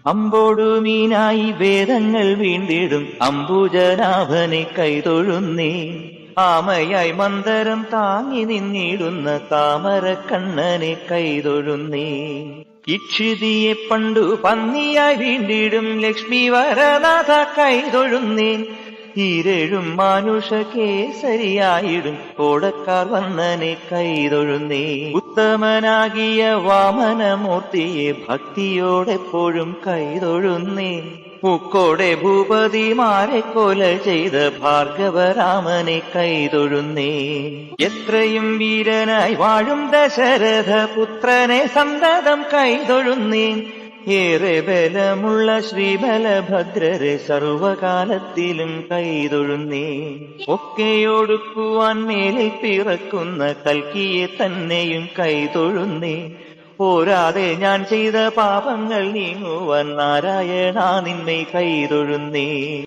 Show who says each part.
Speaker 1: അമ്പോടു മീനായി വേദങ്ങൾ വീണ്ടിടും അംബുജനാഭനെ കൈതൊഴുന്നേ. ആമയായി മന്ദരം താങ്ങി നിന്നിടുന്ന താമരക്കണ്ണനെ കൈതൊഴുന്നേ. ഇക്ഷിതിയെ പണ്ടു പന്നിയായി വീണ്ടിടും ലക്ഷ്മി വരനാഥ കൈതൊഴുന്നേൻ. ഈരേഴും മാനുഷ കേസരിയായിടും കോടക്കാർ വന്നനെ കൈതൊഴുന്നേ. ഉത്തമനാകിയ വാമനമൂർത്തിയെ ഭക്തിയോടെപ്പോഴും കൈതൊഴുന്നേ. പൂക്കോടെ ഭൂപതിമാരെ കൊല ചെയ്ത ഭാർഗവരാമനെ കൈതൊഴുന്നേ. എത്രയും വീരനായി വാഴും ദശരഥ പുത്രനെ സന്തതം കൈതൊഴുന്നേൻ. ഏറെ ബലമുള്ള ശ്രീബലഭദ്രരെ സർവകാലത്തിലും കൈതൊഴുന്നേ. ഒക്കെയൊടുക്കുവാൻ മേലിൽ പിറക്കുന്ന കൽക്കിയെ തന്നെയും കൈതൊഴുന്നേ. പോരാതെ ഞാൻ ചെയ്ത പാപങ്ങൾ നീങ്ങുവാൻ നാരായണ നിന്നെ കൈതൊഴുന്നേ.